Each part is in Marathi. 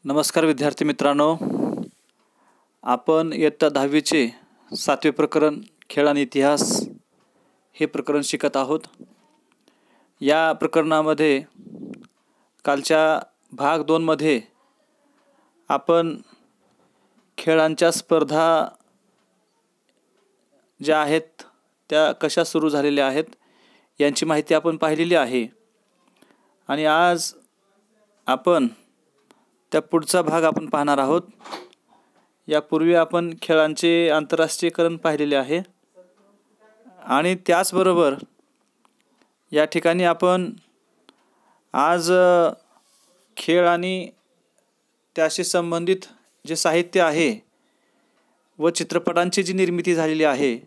नमस्कार विद्यार्थी मित्रांनो, आपण इयत्ता 10वीचे 7वे प्रकरण खेळ आणि इतिहास हे प्रकरण शिकत आहोत। या प्रकरणामध्ये कालच्या भाग 2 मध्ये आपण खेळांच्या स्पर्धा ज्या आहेत त्या कशा सुरू झालेल्या आहेत यांची माहिती आपण पाहिलेली आहे आणि आज आपण त्या पुढचा भाग आपण पाहणार आहोत। यापूर्वी आपण खेळांचे आंतरराष्ट्रीयकरण पाहिलेले आहे आणि त्याचबरोबर या ठिकाणी आपण आज खेळ आणि त्याशी संबंधित जे साहित्य आहे व चित्रपटांची जी निर्मिती झालेली आहे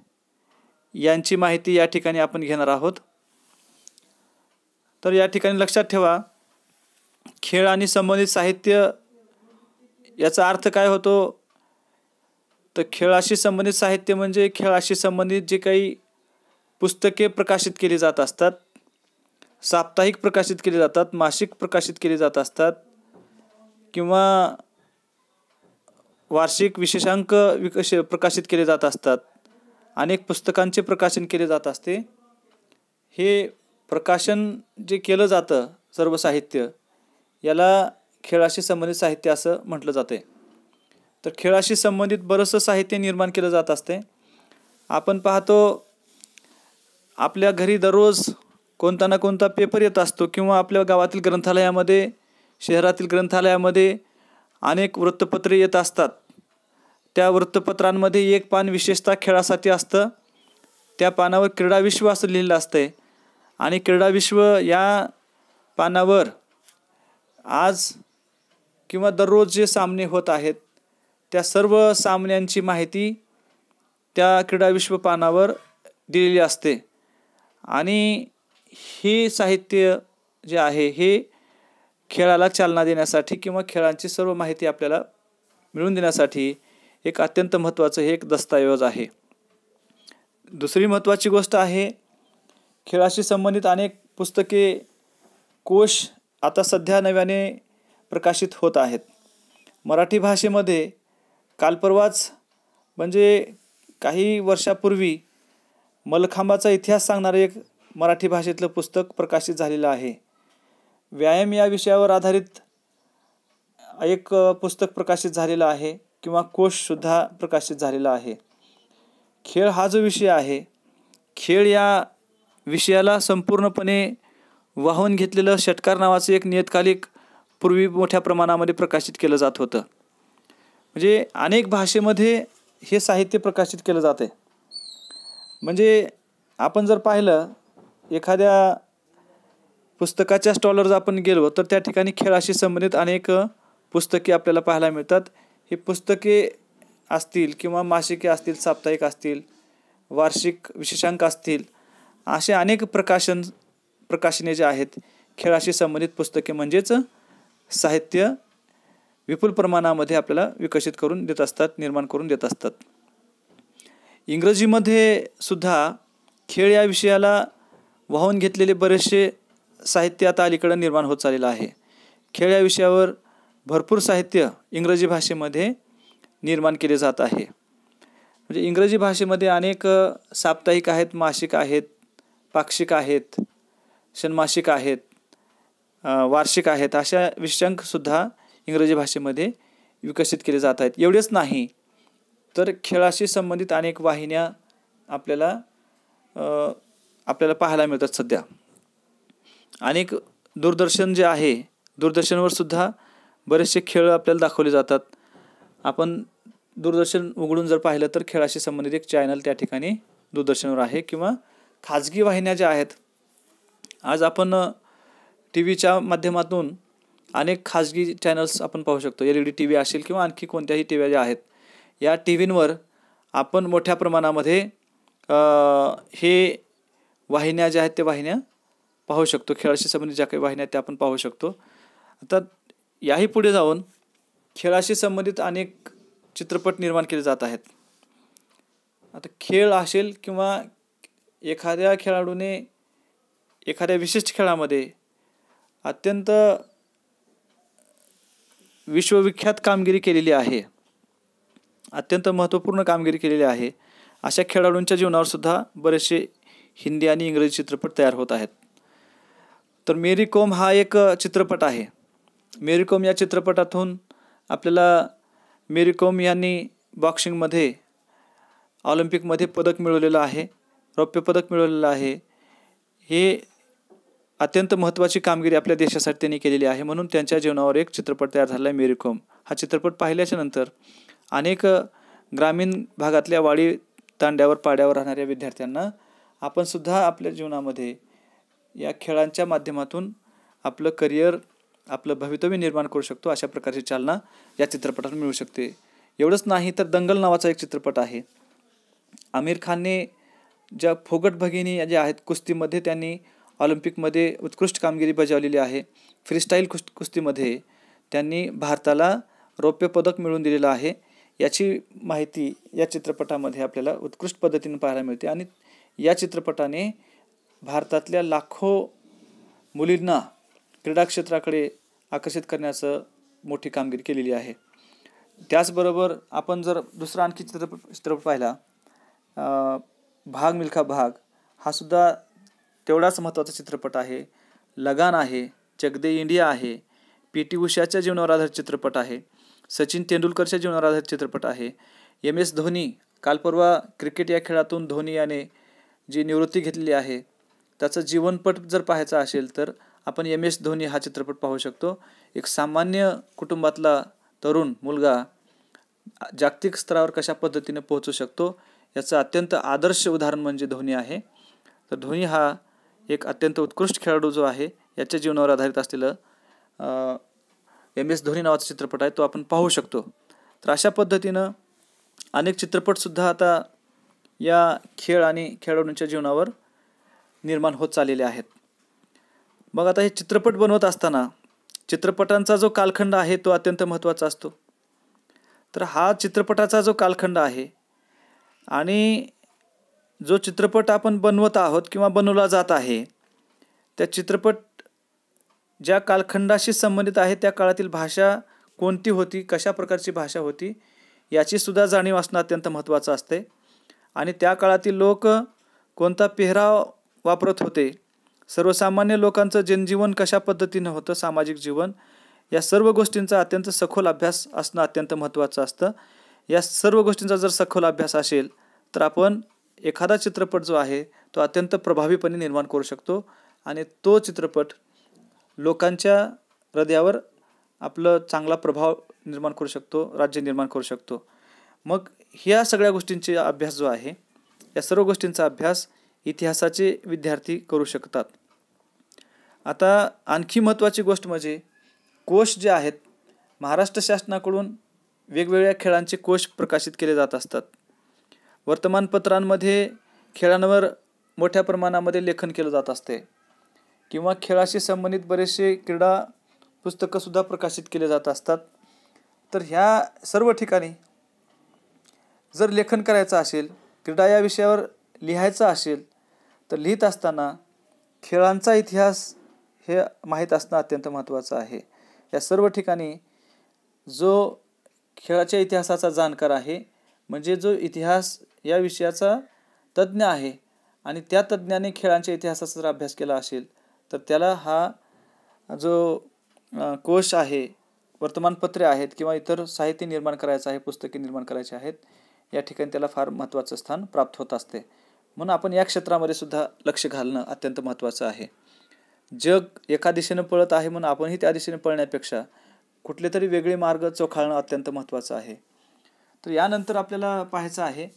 यांची माहिती या ठिकाणी आपण घेणार आहोत। तर या ठिकाणी लक्षात ठेवा, खेळ आणि संबंधित साहित्य याचा अर्थ काय होतो तर खेळाशी संबंधित साहित्य म्हणजे खेळाशी संबंधित जे काही पुस्तके प्रकाशित केली जात असतात, साप्ताहिक प्रकाशित केली जातात, मासिक प्रकाशित केली जात असतात किंवा वार्षिक विशेषांक प्रकाशित केले जात असतात, अनेक पुस्तकांचे प्रकाशन केले जात असते। हे प्रकाशन जे केलं जातं सर्व साहित्य याला खेळाशी संबंधित साहित्य असं म्हटलं जाते। तर खेळाशी संबंधित बरंचसं साहित्य निर्माण केलं जात असते। आपण पाहतो आपल्या घरी दररोज कोणता ना कोणता पेपर येत असतो किंवा आपल्या गावातील ग्रंथालयामध्ये, शहरातील ग्रंथालयामध्ये अनेक वृत्तपत्रे येत असतात। त्या वृत्तपत्रांमध्ये एक पान विशेषतः खेळासाठी असतं। त्या पानावर क्रीडा विश्व असं लिहिलं असते आणि क्रीडा विश्व या पानावर आज किंवा दररोज जे सामने होत आहेत त्या सर्व सामन्यांची माहिती त्या क्रीडा विश्व पानावर दिलेली असते आणि हे साहित्य जे आहे हे खेळाला चालना देण्यासाठी किंवा खेळांची सर्व माहिती आपल्याला मिळवून देण्यासाठी एक अत्यंत महत्त्वाचं हे एक दस्तऐवज आहे। दुसरी महत्त्वाची गोष्ट आहे, खेळाशी संबंधित अनेक पुस्तके, कोश आता सध्या नव्याने प्रकाशित होत आहेत। मराठी भाषेमध्ये कालपरवाच म्हणजे काही वर्षापूर्वी मलखांबाचा इतिहास सांगणारे एक मराठी भाषेतलं पुस्तक प्रकाशित झालेलं आहे। व्यायाम या विषयावर आधारित एक पुस्तक प्रकाशित झालेलं आहे किंवा कोशसुद्धा प्रकाशित झालेला आहे। खेळ हा जो विषय आहे, खेळ या विषयाला संपूर्णपणे वाहून घेतलेलं षटकार नावाचं एक नियतकालिक पूर्वी मोठ्या प्रमाणामध्ये प्रकाशित केलं जात होतं। म्हणजे अनेक भाषेमध्ये हे साहित्य प्रकाशित केलं जाते। म्हणजे आपण जर पाहिलं एखाद्या पुस्तकाच्या स्टॉलवर जर आपण गेलो तर त्या ठिकाणी खेळाशी संबंधित अनेक पुस्तके आपल्याला पाहायला मिळतात। ही पुस्तके असतील किंवा मासिके असतील, साप्ताहिक असतील, वार्षिक विशेषांक असतील, असे अनेक प्रकाशने जे आहेत खेळाशी संबंधित पुस्तके म्हणजेच साहित्य विपुल प्रमाणामध्ये आपल्याला विकसित करून देत असतात, निर्माण करून देत असतात। इंग्रजीमध्ये सुद्धा खेळ या विषयाला वाहून घेतलेले बरेचसे साहित्य आता अलीकडे निर्माण होत चाललेलं आहे। खेळ या विषयावर भरपूर साहित्य इंग्रजी भाषेमध्ये निर्माण केले जात आहे। म्हणजे इंग्रजी भाषेमध्ये अनेक साप्ताहिक आहेत, मासिक आहेत, पाक्षिक आहेत, षण्मासिक आहेत, वार्षिक आहेत, अशा विषयांकसुद्धा इंग्रजी भाषेमध्ये विकसित केले जात आहेत। एवढेच नाही तर खेळाशी संबंधित अनेक वाहिन्या आपल्याला पाहायला मिळतात। सध्या अनेक दूरदर्शन जे आहे, दूरदर्शनवर सुद्धा बरेचसे खेळ आपल्याला दाखवले जातात। आपण दूरदर्शन उघडून जर पाहिलं तर खेळाशी संबंधित एक चॅनल त्या ठिकाणी दूरदर्शनवर आहे किंवा खाजगी वाहिन्या ज्या आहेत, आज आपण टी व्हीच्या माध्यमातून अनेक खाजगी चॅनल्स आपण पाहू शकतो। LED TV असेल किंवा आणखी कोणत्याही टीव्ही ज्या आहेत, या टीव्हींवर आपण मोठ्या प्रमाणामध्ये हे वाहिन्या ज्या आहेत त्या वाहिन्या पाहू शकतो। खेळाशी संबंधित ज्या काही वाहिन्या त्या आपण पाहू शकतो। आता याही पुढे जाऊन खेळाशी संबंधित अनेक चित्रपट निर्माण केले जात आहेत। आता खेळ असेल किंवा एखाद्या खेळाडूने एखाद्या विशिष्ट खेळामध्ये अत्यंत विश्वविख्यात कामगिरी केलेली आहे, अत्यंत महत्त्वपूर्ण कामगिरी केलेली आहे, अशा खेळाडूंच्या जीवनावर सुद्धा बरेचसे हिंदी आणि इंग्रजी चित्रपट तयार होत आहेत. तर मेरी कॉम हा एक चित्रपट आहे. मेरी कॉम या चित्रपटातून आपल्याला मेरी कॉम यांनी बॉक्सिंगमध्ये ऑलिम्पिकमध्ये पदक मिळवलेलं आहे, रौप्य पदक मिळवलेलं आहे. हे अत्यंत महत्त्वाची कामगिरी आपल्या देशासाठी त्यांनी केलेली आहे, म्हणून त्यांच्या जीवनावर एक चित्रपट तयार झाला आहे मेरी कॉम. हा चित्रपट पाहिल्याच्या नंतर अनेक ग्रामीण भागातल्या वाडी तांड्यावर पाड्यावर राहणाऱ्या विद्यार्थ्यांना आपण सुद्धा आपल्या जीवनामध्ये या खेळांच्या माध्यमातून आपलं करिअर, आपलं भवितव्य निर्माण करू शकतो, अशा प्रकारची चालना या चित्रपटातून मिळू शकते. एवढंच नाही तर दंगल नावाचा एक चित्रपट आहे. आमिर खानने ज्या फोगट भगिनी ज्या आहेत कुस्तीमध्ये त्यांनी ऑलिम्पिकमध्ये उत्कृष्ट कामगिरी बजावलेली आहे. फ्रीस्टाईल कुस्तीमध्ये त्यांनी भारताला रौप्य पदक मिळवून दिलेलं आहे. याची माहिती या चित्रपटामध्ये आपल्याला उत्कृष्ट पद्धतीने पाहायला मिळते आणि या चित्रपटाने भारतातल्या लाखो मुलींना क्रीडा क्षेत्राकडे आकर्षित करण्याचं मोठी कामगिरी केलेली आहे. त्याचबरोबर आपण जर दुसरा आणखी चित्रपट पाहिला, भाग मिल्खा भाग, हा सुद्धा तेवढाच महत्त्वाचा चित्रपट आहे. लगान आहे, चक दे इंडिया आहे, PT उषाच्या जीवनावर आधारित चित्रपट आहे, सचिन तेंडुलकरच्या जीवनावर आधारित चित्रपट आहे. MS धोनी, काल परवा क्रिकेट या खेळातून धोनी याने जी निवृत्ती घेतलेली आहे त्याचं जीवनपट जर पाहायचा असेल तर आपण MS धोनी हा चित्रपट पाहू शकतो. एक सामान्य कुटुंबातला तरुण मुलगा जागतिक स्तरावर कशा पद्धतीने पोहोचू शकतो याचं अत्यंत आदर्श उदाहरण म्हणजे धोनी आहे. तर धोनी हा एक अत्यंत उत्कृष्ट खेळाडू जो आहे, याच्या जीवनावर आधारित असलेलं MS धोनी नावाचा चित्रपट आहे, तो आपण पाहू शकतो. तर अशा पद्धतीनं अनेक चित्रपटसुद्धा आता या खेळ आणि खेळाडूंच्या जीवनावर निर्माण होत चाललेले आहेत. मग आता हे चित्रपट बनवत असताना चित्रपटांचा जो कालखंड आहे तो अत्यंत महत्त्वाचा असतो. तर हा चित्रपटाचा जो कालखंड आहे आणि जो चित्रपट आपण बनवत आहोत किंवा बनवला जात आहे, त्या चित्रपट ज्या कालखंडाशी संबंधित आहे त्या काळातील भाषा कोणती होती, कशा प्रकारची भाषा होती, याची सुद्धा जाणीव असणं अत्यंत महत्त्वाचं असते. आणि त्या काळातील लोक कोणता पेहराव वापरत होते, सर्वसामान्य लोकांचं जनजीवन कशा पद्धतीनं होतं, सामाजिक जीवन, या सर्व गोष्टींचा अत्यंत सखोल अभ्यास असणं अत्यंत महत्त्वाचं असतं. या सर्व गोष्टींचा जर सखोल अभ्यास असेल तर आपण एखादा चित्रपट जो आहे तो अत्यंत प्रभावीपणे निर्माण करू शकतो आणि तो चित्रपट लोकांच्या हृदयावर आपलं चांगला प्रभाव निर्माण करू शकतो, राज्य निर्माण करू शकतो. मग ह्या सगळ्या गोष्टींचा अभ्यास जो आहे, या सर्व गोष्टींचा अभ्यास इतिहासाचे विद्यार्थी करू शकतात. आता आणखी महत्त्वाची गोष्ट म्हणजे कोश जे आहेत, महाराष्ट्र शासनाकडून वेगवेगळ्या खेळांचे कोश प्रकाशित केले जात असतात. वर्तमानपत्रांमध्ये खेळांवर मोठ्या प्रमाणामध्ये लेखन केलं जात असते किंवा खेळाशी संबंधित बरेचसे क्रीडा पुस्तकंसुद्धा प्रकाशित केले जात असतात. तर ह्या सर्व ठिकाणी जर लेखन करायचं असेल, क्रीडा या विषयावर लिहायचं असेल, तर लिहित असताना खेळांचा इतिहास हे माहीत असणं अत्यंत महत्त्वाचं आहे. या सर्व ठिकाणी जो खेळाच्या इतिहासाचा जाणकार आहे, म्हणजे जो इतिहास या विषयाचा तज्ज्ञ आहे आणि त्या तज्ज्ञाने खेळांच्या इतिहासाचा जर अभ्यास केला असेल तर त्याला हा जो कोश आहे, वर्तमानपत्रे आहेत किंवा इतर साहित्य निर्माण करायचं आहे, पुस्तके निर्माण करायची आहेत, या ठिकाणी त्याला फार महत्त्वाचं स्थान प्राप्त होत असते. म्हणून आपण या क्षेत्रामध्ये सुद्धा लक्ष घालणं अत्यंत महत्त्वाचं आहे. जग एका दिशेनं पळत आहे म्हणून आपणही त्या दिशेने पळण्यापेक्षा कुठले तरी वेगळे मार्ग चोखाळणं अत्यंत महत्त्वाचं आहे. तर यानंतर आपल्याला पाहायचं आहे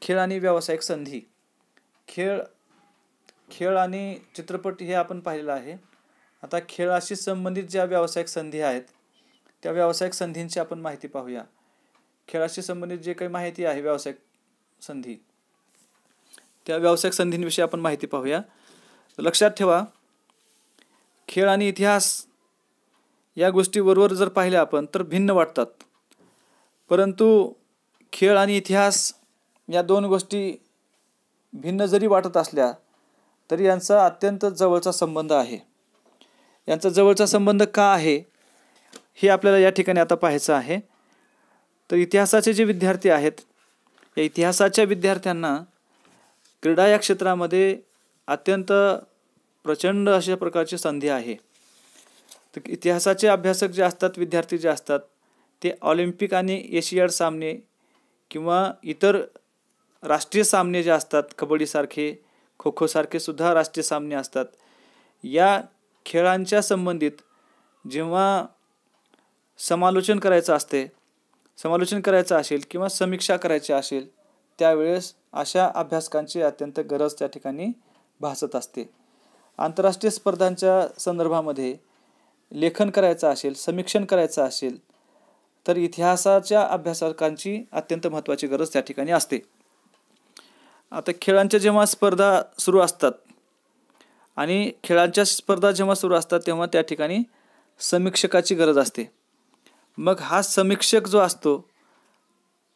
खेळ आणि व्यावसायिक संधी. खेळ आणि चित्रपट हे आपण पाहिलेलं आहे. आता खेळाशी संबंधित ज्या व्यावसायिक संधी आहेत त्या व्यावसायिक संधींची आपण माहिती पाहूया. खेळाशी संबंधित जे काही माहिती आहे व्यावसायिक संधी, त्या व्यावसायिक संधींविषयी आपण माहिती पाहूया. लक्षात ठेवा, खेळ आणि इतिहास या गोष्टीबरोबर जर पाहिले आपण तर भिन्न वाटतात, परंतु खेळ आणि इतिहास या दोन गोष्टी भिन्न जरी वाटत असल्या तरी यांचा अत्यंत जवळचा संबंध आहे. यांचा जवळचा संबंध का आहे हे आपल्याला या ठिकाणी आता पाहायचं आहे. तर इतिहासाचे जे विद्यार्थी आहेत, या इतिहासाच्या विद्यार्थ्यांना क्रीडा या क्षेत्रामध्ये अत्यंत प्रचंड अशा प्रकारची संधी आहे. तर इतिहासाचे अभ्यासक जे असतात, विद्यार्थी जे असतात, ते ऑलिम्पिक आणि एशियाड सामने किंवा इतर राष्ट्रीय सामने जे असतात, कबड्डीसारखे, खो खोसारखे सुद्धा राष्ट्रीय सामने असतात, या खेळांच्या संबंधित जेव्हा समालोचन करायचं असेल किंवा समीक्षा करायची असेल, त्यावेळेस अशा अभ्यासकांची अत्यंत गरज त्या ठिकाणी भासत असते. आंतरराष्ट्रीय स्पर्धांच्या संदर्भामध्ये लेखन करायचं असेल, समीक्षण करायचं असेल, तर इतिहासाच्या अभ्यासकांची अत्यंत महत्त्वाची गरज त्या ठिकाणी असते. आता खेळांच्या जेव्हा स्पर्धा सुरू असतात आणि खेळांच्या स्पर्धा जेव्हा सुरू असतात तेव्हा त्या ठिकाणी समीक्षकाची गरज असते. मग हा समीक्षक जो असतो,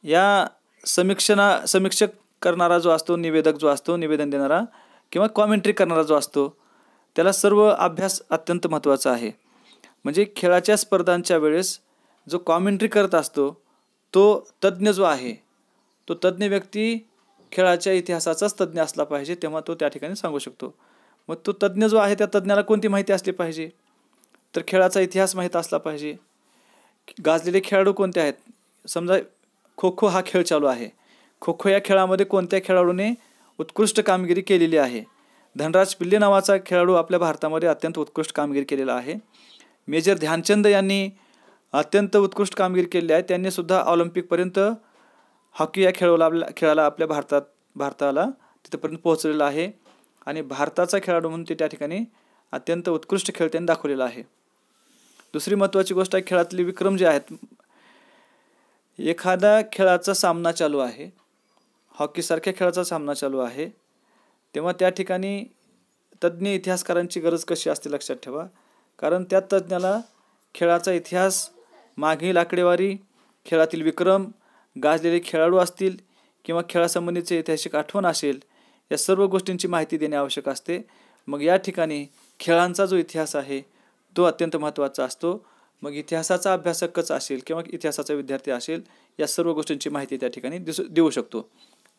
या समीक्षक करणारा जो असतो, निवेदक जो असतो, निवेदन देणारा किंवा कॉमेंट्री करणारा जो असतो, त्याला सर्व अभ्यास अत्यंत महत्त्वाचा आहे. म्हणजे खेळाच्या स्पर्धांच्या वेळेस जो कॉमेंट्री करत असतो तो तज्ज्ञ जो आहे, तो तज्ज्ञ व्यक्ती खेळाच्या इतिहासाचाच तज्ज्ञ असला पाहिजे, तेव्हा तो त्या ठिकाणी सांगू शकतो. मग तो तज्ज्ञ जो आहे, त्या तज्ज्ञाला कोणती माहिती असली पाहिजे, तर खेळाचा इतिहास माहीत असला पाहिजे. गाजलेले खेळाडू कोणते आहेत, समजा खो खो हा खेळ चालू आहे, खो खो या खेळामध्ये कोणत्या खेळाडूने उत्कृष्ट कामगिरी केलेली आहे. धनराज पिल्ले नावाचा खेळाडू आपल्या भारतामध्ये अत्यंत उत्कृष्ट कामगिरी केलेला आहे. मेजर ध्यानचंद यांनी अत्यंत उत्कृष्ट कामगिरी केलेली आहे. त्यांनी सुद्धा ऑलिम्पिकपर्यंत हॉकी या खेळाला आपल्या भारताला तिथपर्यंत पोहोचलेला आहे आणि भारताचा खेळाडू म्हणून ते त्या ठिकाणी अत्यंत उत्कृष्ट खेळ त्यांनी दाखवलेला आहे. दुसरी महत्त्वाची गोष्ट आहे, खेळातले विक्रम जे आहेत. एखादा खेळाचा सामना चालू आहे, हॉकीसारख्या खेळाचा सामना चालू आहे, तेव्हा त्या ठिकाणी तज्ज्ञ इतिहासकारांची गरज कशी असते लक्षात ठेवा. कारण त्या तज्ज्ञाला खेळाचा इतिहास, मागील आकडेवारी, खेळातील विक्रम, गाजलेले खेळाडू असतील किंवा खेळासंबंधीचे ऐतिहासिक आठवण असेल, या सर्व गोष्टींची माहिती देणे आवश्यक असते. मग या ठिकाणी खेळांचा जो इतिहास आहे तो अत्यंत महत्त्वाचा असतो. मग इतिहासाचा अभ्यासकच असेल किंवा इतिहासाचा विद्यार्थी असेल, या सर्व गोष्टींची माहिती त्या ठिकाणी देऊ शकतो.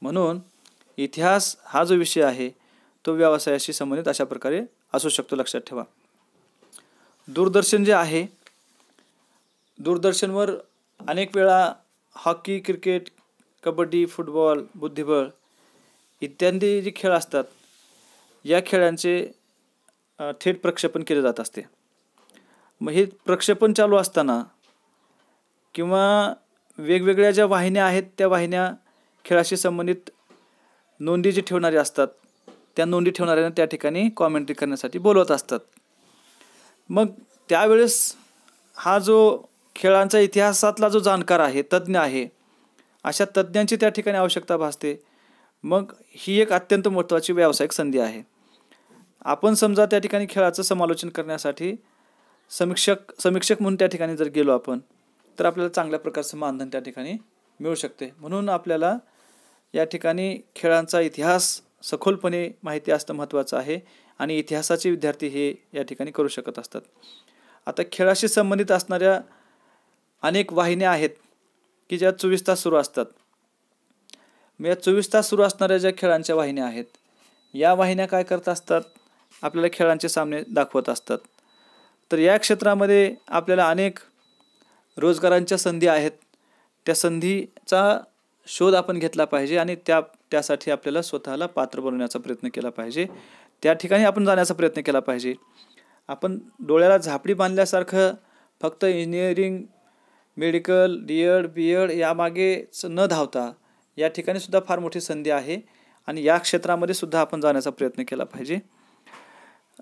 म्हणून इतिहास हा जो विषय आहे तो व्यवसायाशी संबंधित अशा प्रकारे असू शकतो, लक्षात ठेवा. दूरदर्शन जे आहे, दूरदर्शनवर अनेक वेळा हॉकी, क्रिकेट, कबड्डी, फुटबॉल, बुद्धिबळ इत्यादी जे खेळ असतात, या खेळांचे थेट प्रक्षेपण केले जात असते. मग हे प्रक्षेपण चालू असताना किंवा वेगवेगळ्या ज्या वाहिन्या आहेत, त्या वाहिन्या खेळाशी संबंधित नोंदी जी ठेवणारे असतात, त्या नोंदी ठेवणाऱ्यांना त्या ठिकाणी कॉमेंट्री करण्यासाठी बोलवत असतात. मग त्यावेळेस हा जो खेळांचा इतिहासातला जो जाणकार आहे, तज्ज्ञ आहे, अशा तज्ज्ञांची त्या ठिकाणी आवश्यकता भासते. मग ही एक अत्यंत महत्त्वाची व्यावसायिक संधी आहे. आपण समजा त्या ठिकाणी खेळाचं समालोचन करण्यासाठी समीक्षक म्हणून त्या ठिकाणी जर गेलो आपण, तर आपल्याला चांगल्या प्रकारचं मानधन त्या ठिकाणी मिळू शकते. म्हणून आपल्याला या ठिकाणी खेळांचा इतिहास सखोलपणे माहिती असणं महत्त्वाचं आहे आणि इतिहासाचे विद्यार्थी हे या ठिकाणी करू शकत असतात. आता खेळाशी संबंधित असणाऱ्या अनेक वाहिन्या आहेत की ज्या 24 तास सुरू असतात. मग या 24 तास सुरू असणाऱ्या ज्या खेळांच्या वाहिन्या आहेत, या वाहिन्या काय करत असतात, आपल्याला खेळांचे सामने दाखवत असतात. तर या क्षेत्रामध्ये आपल्याला अनेक रोजगारांच्या संधी आहेत. त्या संधीचा शोध आपण घेतला पाहिजे आणि त्यासाठी आपल्याला स्वतःला पात्र बनवण्याचा प्रयत्न केला पाहिजे. त्या ठिकाणी आपण जाण्याचा प्रयत्न केला पाहिजे. आपण डोळ्याला झापडी बांधल्यासारखं फक्त इंजिनिअरिंग, मेडिकल, DED, BEd यामागेच न धावता या ठिकाणी सुद्धा फार मोठी संधी आहे आणि या क्षेत्रामध्ये सुद्धा आपण जाण्याचा प्रयत्न केला पाहिजे.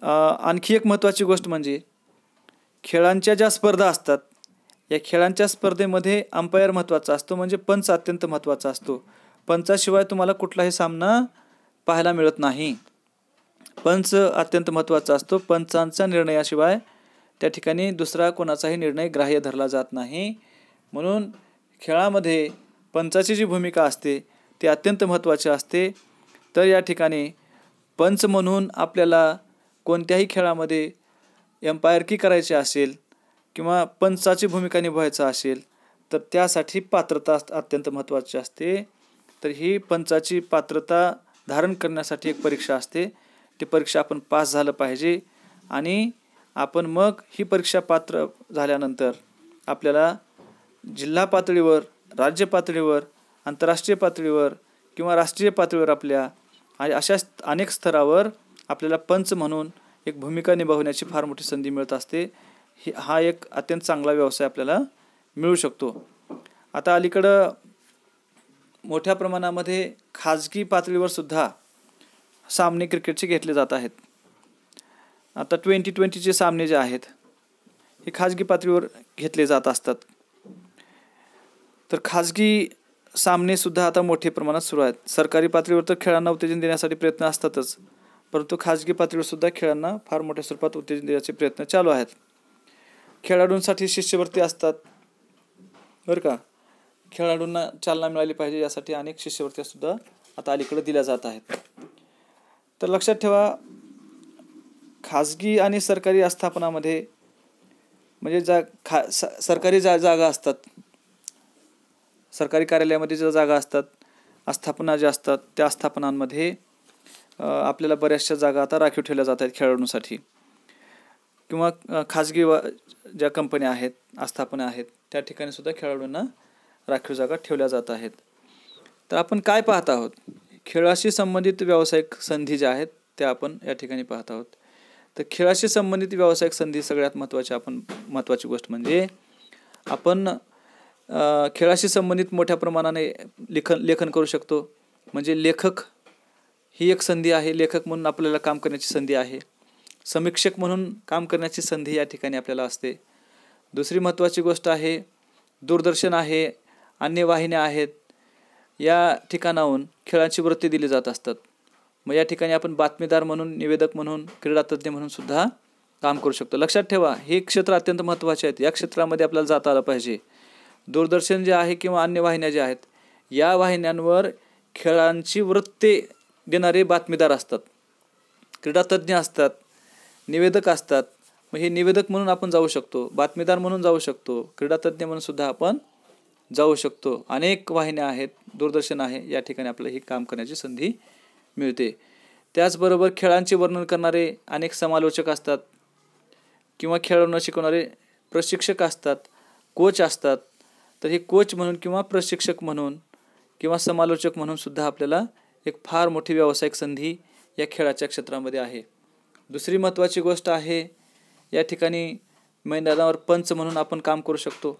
आणखी एक महत्त्वाची गोष्ट म्हणजे खेळांच्या ज्या स्पर्धा असतात, या खेळांच्या स्पर्धेमध्ये अंपायर महत्त्वाचा असतो, म्हणजे पंच अत्यंत महत्त्वाचा असतो. पंचाशिवाय तुम्हाला कुठलाही सामना पाहायला मिळत नाही. पंच अत्यंत महत्त्वाचा असतो. पंचांच्या निर्णयाशिवाय त्या ठिकाणी दुसरा कोणाचाही निर्णय ग्राह्य धरला जात नाही. म्हणून खेळामध्ये पंचाची जी भूमिका असते ती अत्यंत महत्त्वाची असते. तर या ठिकाणी पंच म्हणून आपल्याला कोणत्याही खेळामध्ये एम्पायरकी करायची असेल किंवा पंचाची भूमिका निभवायचा असेल तर त्यासाठी पात्रता अत्यंत महत्त्वाची असते. तर ही पंचाची पात्रता धारण करण्यासाठी एक परीक्षा असते. ती परीक्षा आपण पास झालं पाहिजे आणि आपण मग ही परीक्षा पात्र झाल्यानंतर आपल्याला जिल्हा पातळीवर, राज्य पातळीवर, आंतरराष्ट्रीय पातळीवर किंवा राष्ट्रीय पातळीवर आपल्या अशा अनेक स्तरावर आपल्याला पंच म्हणून एक भूमिका निभावण्याची फार मोठी संधी मिळत असते. हा एक अत्यंत चांगला व्यवसाय आपल्याला मिळू शकतो. आता अलीकडं मोठ्या प्रमाणामध्ये खाजगी पातळीवर सुद्धा सामने क्रिकेटचे घेतले जात आहेत. आता 2020चे सामने जे आहेत हे खाजगी पातळीवर घेतले जात असतात. तर खाजगी सामनेसुद्धा आता मोठ्या प्रमाणात सुरू आहेत. सरकारी पातळीवर तर खेळांना उत्तेजन देण्यासाठी प्रयत्न असतातच, परंतु खाजगी पातळीवर सुद्धा खेळांना फार मोठ्या स्वरूपात उत्तेजन देण्याचे प्रयत्न चालू आहेत. खेळाडूंसाठी शिष्यवृत्ती असतात बरं का. खेळाडूंना चालना मिळाली पाहिजे यासाठी अनेक शिष्यवृत्त्या सुद्धा आता अलीकडे दिल्या जात आहेत. तर लक्षात ठेवा, खाजगी आणि सरकारी आस्थापनामध्ये म्हणजे सरकारी जागा असतात, सरकारी कार्यालयामध्ये ज्या जागा असतात, आस्थापना ज्या असतात, त्या आस्थापनांमध्ये आपल्याला बऱ्याचशा जागा आता राखीव ठेवल्या जात आहेत खेळाडूंसाठी. किंवा खाजगी ज्या कंपन्या आहेत, आस्थापना आहेत, त्या ठिकाणी सुद्धा खेळाडूंना राखीव जागा ठेवल्या जात आहेत. तर आपण काय पाहत आहोत, खेळाशी संबंधित व्यावसायिक संधी ज्या आहेत त्या आपण या ठिकाणी पाहत आहोत. तर खेळाशी संबंधित व्यावसायिक संधी सगळ्यात महत्त्वाची गोष्ट म्हणजे आपण खेळाशी संबंधित मोठ्या प्रमाणाने लेखन करू शकतो. म्हणजे लेखक ही एक संधी आहे. लेखक म्हणून आपल्याला काम करण्याची संधी आहे. समीक्षक म्हणून काम करण्याची संधी या ठिकाणी आपल्याला असते. दुसरी महत्त्वाची गोष्ट आहे, दूरदर्शन आहे, अन्य वाहिन्या आहेत, या ठिकाणाहून खेळाची वृत्ती दिली जात असतात. मग या ठिकाणी आपण बातमीदार म्हणून, निवेदक म्हणून, क्रीडातज्ञ म्हणून सुद्धा काम करू शकतो. लक्षात ठेवा, हे क्षेत्र अत्यंत महत्त्वाचे आहेत. या क्षेत्रामध्ये आपल्याला जाता आलं पाहिजे. दूरदर्शन जे आहे किंवा अन्य वाहिन्या ज्या आहेत, या वाहिन्यांवर खेळांची वृत्ती देणारे बातमीदार असतात, क्रीडातज्ञ असतात, निवेदक असतात. मग हे निवेदक म्हणून आपण जाऊ शकतो, बातमीदार म्हणून जाऊ शकतो, क्रीडातज्ञ म्हणून सुद्धा आपण जाऊ शकतो. अनेक वाहिन्या आहेत, दूरदर्शन आहे, या ठिकाणी आपल्याला ही काम करण्याची संधी मिळते. त्याचबरोबर खेळांचे वर्णन करणारे अनेक समालोचक असतात किंवा खेळांना शिकवणारे प्रशिक्षक असतात, कोच असतात. तर हे कोच म्हणून किंवा प्रशिक्षक म्हणून किंवा समालोचक म्हणून सुद्धा आपल्याला एक फार मोठी व्यावसायिक संधी या खेळाच्या क्षेत्रामध्ये आहे. दुसरी महत्त्वाची गोष्ट आहे, या ठिकाणी मैदानावर पंच म्हणून आपण काम करू शकतो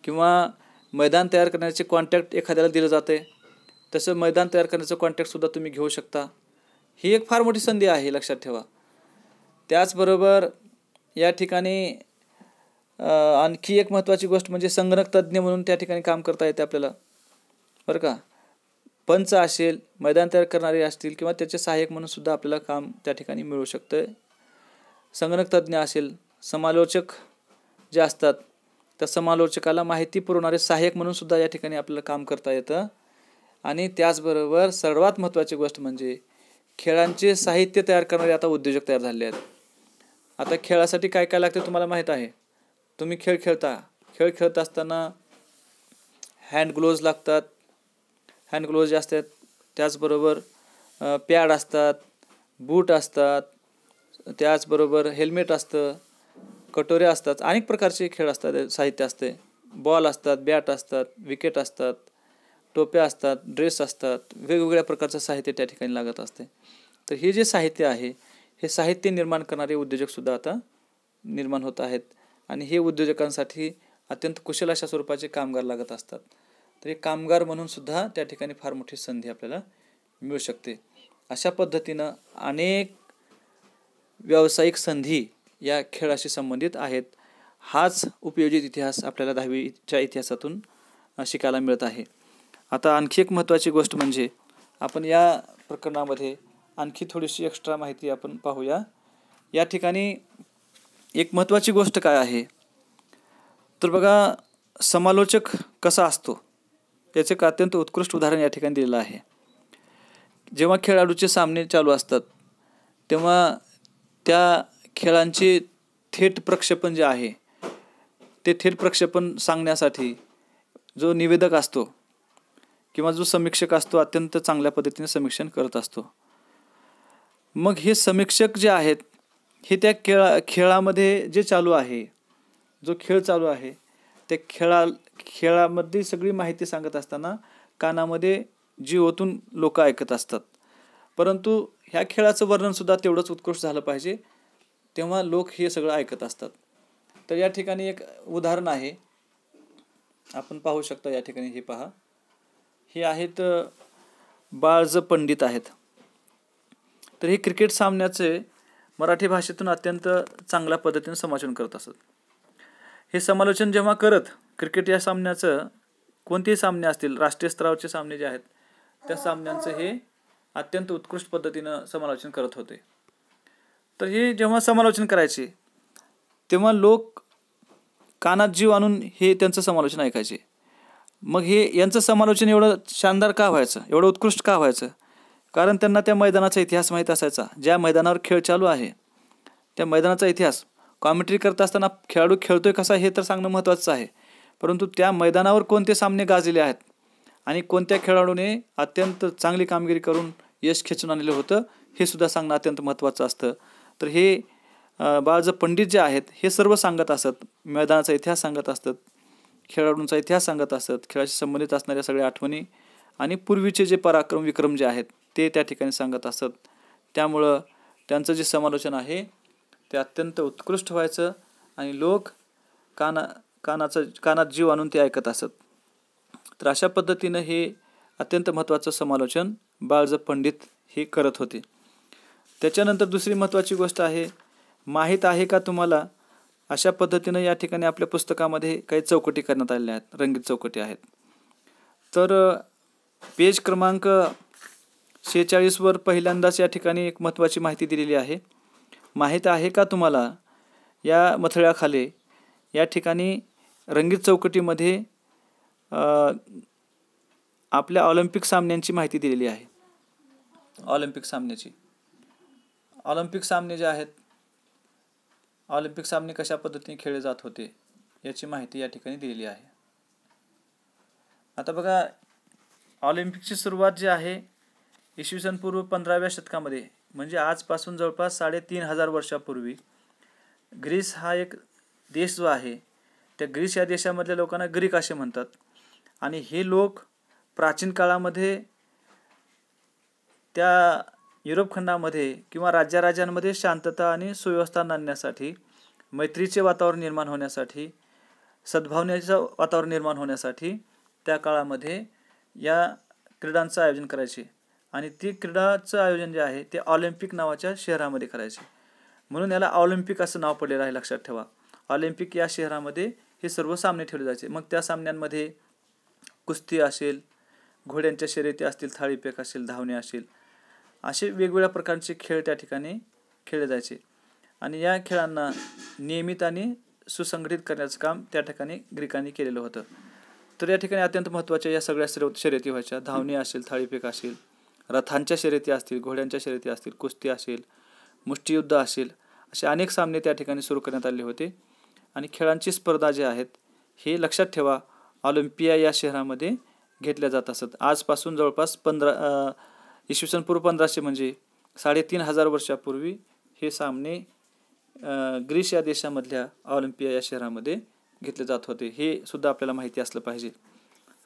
किंवा मैदान तयार करण्याचे कॉन्ट्रॅक्ट एखाद्याला दिलं जाते, तसं मैदान तयार करण्याचं कॉन्ट्रॅक्टसुद्धा तुम्ही घेऊ शकता. ही एक फार मोठी संधी आहे, लक्षात ठेवा. त्याचबरोबर या ठिकाणी आणखी एक महत्त्वाची गोष्ट म्हणजे संगणक तज्ज्ञ म्हणून त्या ठिकाणी काम करता येते आपल्याला बरं का. पंच असेल, मैदान तयार करणारे असतील किंवा त्याचे सहाय्यक म्हणून सुद्धा आपल्याला काम त्या ठिकाणी मिळू शकतं. संगणक तज्ज्ञ असेल, समालोचक जे असतात त्या समालोचकाला माहिती पुरवणारे सहाय्यक म्हणून सुद्धा या ठिकाणी आपल्याला काम करता येतं. आणि त्याचबरोबर सर्वात महत्त्वाची गोष्ट म्हणजे खेळांचे साहित्य तयार करणारे आता उद्योजक तयार झाले आहेत. आता खेळासाठी काय काय लागते तुम्हाला माहीत आहे. तुम्ही खेळ खेळत असताना हँड ग्लोव्ज लागतात, हँड ग्लोव्ज जे असतात. त्याचबरोबर पॅड असतात, बूट असतात, त्याचबरोबर हेल्मेट असतं, कटोरे असतात, अनेक प्रकारचे खेळ असतात, साहित्य असते. बॉल असतात, बॅट असतात, विकेट असतात, टोप्या असतात, ड्रेस असतात, वेगवेगळ्या प्रकारचं साहित्य त्या ठिकाणी लागत असते. तर हे जे साहित्य आहे, हे साहित्य निर्माण करणारे उद्योजकसुद्धा आता निर्माण होत आहेत आणि हे उद्योजकांसाठी अत्यंत कुशल अशा स्वरूपाचे कामगार लागत असतात. तर हे कामगार म्हणून सुद्धा त्या ठिकाणी फार मोठी संधी आपल्याला मिळू शकते. अशा पद्धतीनं अनेक व्यावसायिक संधी या खेळाशी संबंधित आहेत. हाच उपयोजित इतिहास आपल्याला 10वीच्या इतिहासातून शिकायला मिळत आहे. आता आणखी एक महत्त्वाची गोष्ट म्हणजे आपण या प्रकरणामध्ये आणखी थोडीशी एक्स्ट्रा माहिती आपण पाहूया. या ठिकाणी एक महत्त्वाची गोष्ट काय आहे तर बघा, समालोचक कसा असतो याचे एक अत्यंत उत्कृष्ट उदाहरण या ठिकाणी दिलेलं आहे. जेव्हा खेळाडूचे सामने चालू असतात तेव्हा त्या खेळांची थेट प्रक्षेपण जे आहे ते थेट प्रक्षेपण सांगण्यासाठी जो निवेदक असतो किंवा जो समीक्षक असतो अत्यंत चांगल्या पद्धतीने समीक्षण करत असतो. मग हे समीक्षक जे आहेत हे त्या खेळामध्ये जे चालू आहे, जो खेळ चालू आहे त्या खेळामध्ये सगळी माहिती सांगत असताना कानामध्ये जीव ओतून लोक ऐकत असतात. परंतु ह्या खेळाचं वर्णनसुद्धा तेवढंच उत्कृष्ट झालं पाहिजे, तेव्हा लोक हे सगळं ऐकत असतात. तर या ठिकाणी एक उदाहरण आहे, आपण पाहू शकता. या ठिकाणी हे पहा, हे आहेत बाळज पंडित आहेत. तर हे क्रिकेट सामन्याचे मराठी भाषेतून अत्यंत चांगल्या पद्धतीने समालोचन करत असत. हे समालोचन जेव्हा करत क्रिकेट या सामन्याचं, कोणतेही सामने असतील, राष्ट्रीय स्तरावरचे सामने जे आहेत त्या सामन्यांचं हे अत्यंत उत्कृष्ट पद्धतीनं समालोचन करत होते. तर हे जेव्हा समालोचन करायचे तेव्हा लोक कानात जीव आणून हे त्यांचं समालोचन ऐकायचे. मग हे यांचं समालोचन एवढं शानदार का व्हायचं, एवढं उत्कृष्ट का व्हायचं? कारण त्यांना त्या मैदानाचा इतिहास माहीत असायचा. ज्या मैदानावर खेळ चालू आहे त्या मैदानाचा इतिहास. कॉमेंट्री करत असताना खेळाडू खेळतोय कसा हे तर सांगणं महत्त्वाचं आहे, परंतु त्या मैदानावर कोणते सामने गाजलेले आहेत आणि कोणत्या खेळाडूने अत्यंत चांगली कामगिरी करून यश खेचून आणलेलं होतं हे सुद्धा सांगणं अत्यंत महत्त्वाचं असतं. तर हे बाळज पंडित जे आहेत हे सर्व सांगत असत, मैदानाचा इतिहास सांगत असतात, खेळाडूंचा इतिहास सांगत असत, खेळाशी संबंधित असणाऱ्या सगळ्या आठवणी आणि पूर्वीचे जे पराक्रम विक्रम जे आहेत ते त्या ठिकाणी सांगत असत. त्यामुळं त्यांचं जे समालोचन आहे ते अत्यंत उत्कृष्ट व्हायचं आणि लोक कानात जीव आणून ते ऐकत असत. तर अशा पद्धतीनं हे अत्यंत महत्त्वाचं समालोचन बाळज पंडित हे करत होते. त्याच्यानंतर दुसरी महत्त्वाची गोष्ट आहे, माहीत आहे का तुम्हाला, अशा पद्धतीनं या ठिकाणी आपल्या पुस्तकामध्ये काही चौकटी करण्यात आलेल्या आहेत, रंगीत चौकटी आहेत. तर पेज क्रमांक 46 वर पहिल्यांदाच या ठिकाणी एक महत्त्वाची माहिती दिलेली आहे. माहीत आहे का तुम्हाला या मथळ्याखाली या ठिकाणी रंगीत चौकटीमध्ये आपल्या ऑलिम्पिक सामन्यांची माहिती दिलेली आहे. ऑलिम्पिक सामने जे आहेत, ऑलिम्पिक सामने कशा पद्धतीने खेळले जात होते याची माहिती या ठिकाणी दिलेली आहे. आता बघा, ऑलिम्पिकची सुरुवात जी आहे इसवी सन पूर्व 15व्या शतकामध्ये, म्हणजे आजपासून जवळपास 3500 वर्षापूर्वी ग्रीस हा एक देश जो आहे त्या ग्रीस या देशामधल्या लोकांना ग्रीक असे म्हणतात. आणि हे लोक प्राचीन काळामध्ये त्या युरोप खंडामध्ये किंवा राज्यामध्ये शांतता आणि सुव्यवस्था आणण्यासाठी, मैत्रीचे वातावरण निर्माण होण्यासाठी, सद्भावनेचं वातावरण निर्माण होण्यासाठी त्या काळामध्ये या क्रीडांचं आयोजन करायचे. आणि ती क्रीडाचं आयोजन जे आहे ते ऑलिम्पिक नावाच्या शहरामध्ये करायचे. म्हणून याला ऑलिम्पिक असं नाव पडलेलं आहे, लक्षात ठेवा. ऑलिम्पिक या शहरामध्ये हे सर्व सामने ठेवले जायचे. मग त्या सामन्यांमध्ये कुस्ती असेल, घोड्यांच्या शर्यती असतील, थाळीफेक असेल, धावणे असेल, असे वेगवेगळ्या प्रकारचे खेळ त्या ठिकाणी खेळले जायचे. आणि या खेळांना नियमित आणि सुसंघटित करण्याचं काम त्या ठिकाणी ग्रीकांनी केलेलं होतं. तर या ठिकाणी अत्यंत महत्त्वाच्या या सगळ्या शर्यती व्हायच्या. धावणे असेल, थाळीफेक असेल, रथांच्या शर्यती असतील, घोड्यांच्या शर्यती असतील, कुस्ती असेल, मुष्टियुद्ध असेल, असे अनेक सामने त्या ठिकाणी सुरू करण्यात आले होते. आणि खेळांची स्पर्धा जे आहेत हे लक्षात ठेवा ऑलिम्पिया या शहरामध्ये घेतल्या जात असत. आजपासून जवळपास इसवी सन पूर्व 1500 म्हणजे 3500 वर्षापूर्वी हे सामने ग्रीस या देशामधल्या ऑलिम्पिया या शहरामध्ये घेतले जात होते. हे सुद्धा आपल्याला माहिती असलं पाहिजे.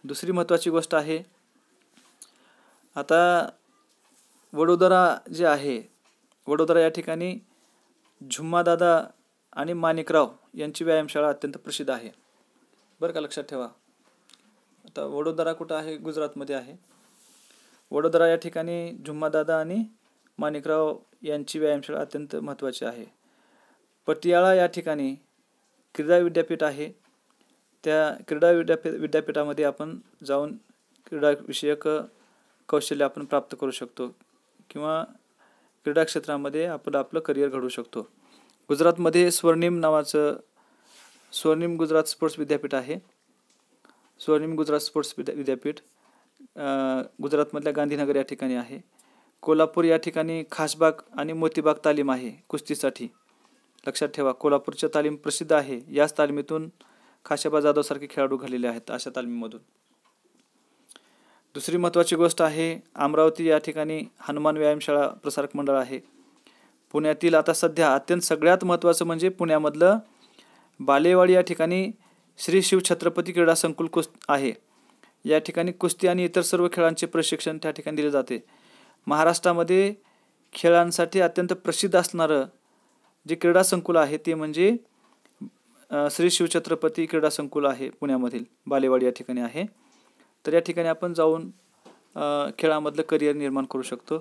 दुसरी महत्त्वाची गोष्ट आहे, आता वडोदरा जे आहे, वडोदरा या ठिकाणी झुम्मादादा आणि माणिकराव यांची व्यायामशाळा अत्यंत प्रसिद्ध आहे, बरं का, लक्षात ठेवा. आता वडोदरा कुठं आहे? गुजरातमध्ये आहे. वडोदरा या ठिकाणी झुम्मादादा आणि माणिकराव यांची व्यायामशाळा अत्यंत महत्त्वाची आहे. पटियाळा या ठिकाणी क्रीडा विद्यापीठ आहे. त्या क्रीडा विद्यापीठामध्ये आपण जाऊन क्रीडाविषयक कौशल्य आपण प्राप्त करू शकतो किंवा क्रीडा क्षेत्रामध्ये आपण आपलं करिअर घडवू शकतो. गुजरातमध्ये स्वर्णिम गुजरात स्पोर्ट्स विद्यापीठ आहे. स्वर्णिम गुजरात स्पोर्ट्स विद्यापीठ गुजरातमधल्या गांधीनगर या ठिकाणी आहे. कोल्हापूर या ठिकाणी खासबाग आणि मोतीबाग तालीम आहे कुस्तीसाठी. लक्षात ठेवा, कोल्हापूरच्या तालीम प्रसिद्ध आहे. याच तालमीतून खाशाबा जाधव सारखे खेळाडू घडलेले आहेत अशा तालमीमधून. दुसरी महत्त्वाची गोष्ट आहे, अमरावती या ठिकाणी हनुमान व्यायामशाळा प्रसारक मंडळ आहे. पुण्यातील आता सध्या अत्यंत सगळ्यात महत्त्वाचं म्हणजे पुण्यामधलं बालेवाडी या ठिकाणी श्री शिव छत्रपती क्रीडा संकुल आहे. या ठिकाणी कुस्ती आणि इतर सर्व खेळांचे प्रशिक्षण त्या ठिकाणी दिले जाते. महाराष्ट्रामध्ये खेळांसाठी अत्यंत प्रसिद्ध असणारं जे क्रीडा संकुल आहे ते म्हणजे श्री शिवछत्रपती क्रीडा संकुल आहे पुण्यामधील बालेवाडी या ठिकाणी आहे. तर या ठिकाणी आपण जाऊन खेळामधलं करिअर निर्माण करू शकतो.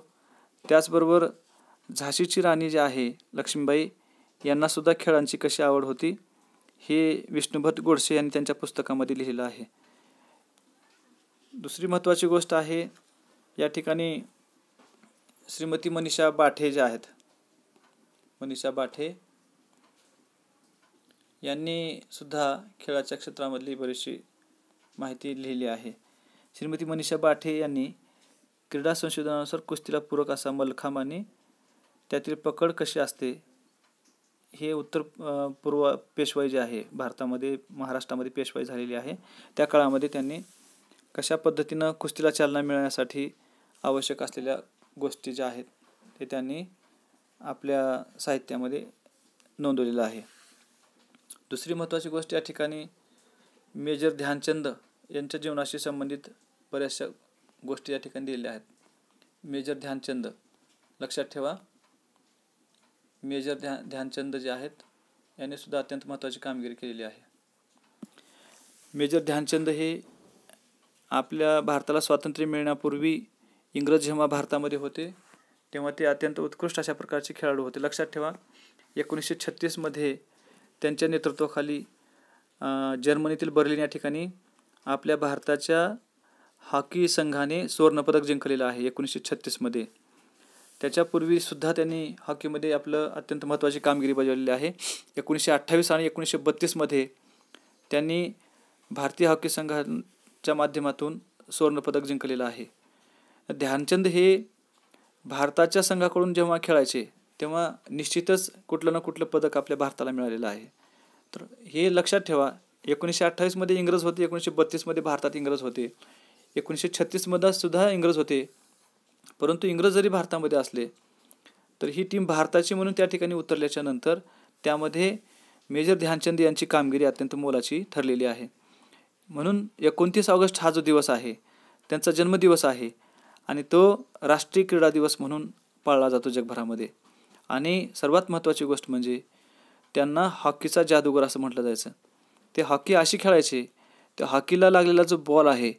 त्याचबरोबर झाशीची राणी जी आहे लक्ष्मीबाई यांनासुद्धा खेळांची कशी आवड होती हे विष्णुभट गोडसे यांनी त्यांच्या पुस्तकामध्ये लिहिलेलं आहे. दुसरी महत्त्वाची गोष्ट आहे, या ठिकाणी श्रीमती मनीषा बाठे ज्या आहेत, मनीषा बाठे यांनी सुद्धा खेळाच्या क्षेत्रामधली बरीचशी माहिती लिहिली आहे. श्रीमती मनीषा बाठे यांनी क्रीडा संशोधनानुसार कुस्तीला पूरक असा मल्लखांब आणि त्यातील पकड कशी असते हे उत्तर पूर्व पेशवाई जे आहे भारतामध्ये महाराष्ट्रामध्ये पेशवाई झालेली आहे त्या काळामध्ये त्यांनी कशा पद्धतीनं कुस्तीला चालना मिळण्यासाठी आवश्यक असलेल्या गोष्टी ज्या आहेत ते त्यांनी आपल्या साहित्यामध्ये नोंदवलेलं आहे. दुसरी महत्त्वाची गोष्ट या ठिकाणी मेजर ध्यानचंद यांच्या जीवनाशी संबंधित बऱ्याचशा गोष्टी या ठिकाणी दिलेल्या आहेत. मेजर ध्यानचंद लक्षात ठेवा, मेजर ध्यानचंद जे आहेत यांनी सुद्धा अत्यंत महत्त्वाची कामगिरी केलेली आहे. मेजर ध्यानचंद हे आपल्या भारताला स्वातंत्र्य मिळण्यापूर्वी इंग्रज जेव्हा भारतामध्ये होते तेव्हा ते अत्यंत उत्कृष्ट अशा प्रकारचे खेळाडू होते. लक्षात ठेवा, 1936 मध्ये त्यांच्या नेतृत्वाखाली जर्मनीतील बर्लिन या ठिकाणी आपल्या भारताच्या हॉकी संघाने सुवर्णपदक जिंकलेलं आहे 1936 मध्ये. त्याच्यापूर्वी सुद्धा त्यांनी हॉकीमध्ये आपलं अत्यंत महत्त्वाची कामगिरी बजावलेली आहे. 1928 आणि 1932 मध्ये त्यांनी भारतीय हॉकी संघाच्या माध्यमातून सुवर्णपदक जिंकलेलं आहे. ध्यानचंद हे भारताच्या संघाकडून जेव्हा खेळायचे तेव्हा निश्चितच कुठलं ना कुठलं पदक आपल्या भारताला मिळालेलं आहे. तर हे लक्षात ठेवा, 1928 मध्ये इंग्रज होते, 1932 मध्ये भारतात इंग्रज होते, 1936 मध्ये सुद्धा इंग्रज होते. परंतु इंग्रज जरी भारतामध्ये असले तर ही टीम भारताची म्हणून त्या ठिकाणी उतरल्याच्या नंतर त्यामध्ये मेजर ध्यानचंद यांची कामगिरी अत्यंत मोलाची ठरलेली आहे. म्हणून 29 ऑगस्ट हा जो दिवस आहे त्यांचा जन्मदिवस आहे आणि तो राष्ट्रीय क्रीडा दिवस म्हणून पाळला जातो जगभरामध्ये. आणि सर्वात महत्त्वाची गोष्ट म्हणजे त्यांना हॉकीचा जादूगर असं म्हटलं जायचं. ते हॉकी अशी खेळायचे, त्या हॉकीला लागलेला जो बॉल आहे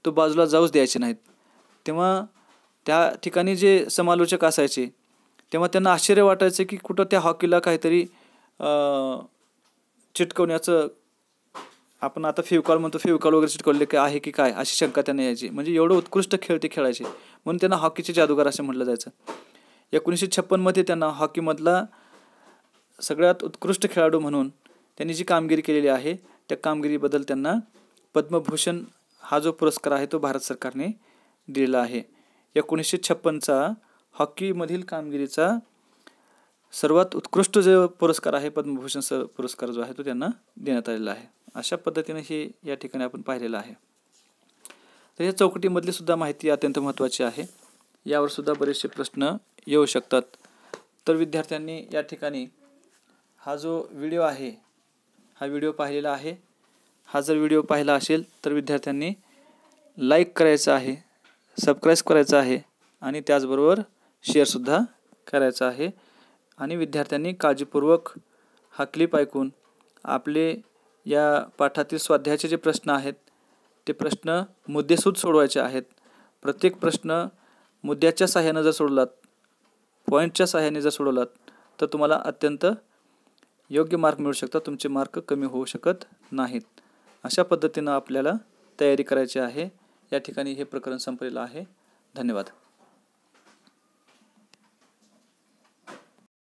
तो बाजूला जाऊच द्यायचे नाहीत. तेव्हा त्या ठिकाणी जे समालोचक असायचे तेव्हा त्यांना आश्चर्य वाटायचं की कुठं त्या हॉकीला काहीतरी चिटकवण्याचं, आपण आता फेविकॉल म्हणतो, फेविकॉल वगैरे चिटकवले काय आहे की काय अशी शंका त्यांना यायची. म्हणजे एवढं उत्कृष्ट खेळ ते खेळायचे म्हणून त्यांना हॉकीचे जादूगार असं म्हटलं जायचं. 1956 मध्ये त्यांना हॉकीमधला सगळ्यात उत्कृष्ट खेळाडू म्हणून त्यांनी जी कामगिरी केलेली आहे त्या कामगिरीबद्दल त्यांना पद्मभूषण हा जो पुरस्कार आहे तो भारत सरकारने दिलेला आहे. 1956चा हॉकीमधील कामगिरीचा सर्वात उत्कृष्ट जो पुरस्कार आहे पद्मभूषण पुरस्कार जो आहे तो त्यांना देण्यात आलेला आहे. अशा पद्धतीने हे या ठिकाणी आपण पाहिलेलं आहे. तर या चौकटीमधली सुद्धा माहिती अत्यंत महत्त्वाची आहे. यावर सुद्धा बरेचसे प्रश्न येऊ शकतात. तर विद्यार्थ्यांनी या ठिकाणी हा जो व्हिडिओ आहे हा व्हिडिओ पाहिलेला आहे. हा जर व्हिडिओ पाहिला असेल तर विद्यार्थ्यांनी लाईक करायचं आहे, सबस्क्राईब करायचं आहे आणि त्याचबरोबर शेअरसुद्धा करायचं आहे. आणि विद्यार्थ्यांनी काळजीपूर्वक हा क्लिप ऐकून आपले या पाठातील स्वाध्यायाचे जे प्रश्न आहेत ते प्रश्न मुद्देसूद सोडवायचे आहेत. प्रत्येक प्रश्न मुद्द्याच्या सहाय्याने जर सोडलात, पॉईंटच्या सहाय्याने जर सोडवलात तर तुम्हाला अत्यंत योग्य मार्क मिळू शकतात, तुमचे मार्क कमी होऊ शकत नाहीत. अशा पद्धतीनं आपल्याला तयारी करायची आहे. या ठिकाणी हे प्रकरण संपलेलं आहे. धन्यवाद.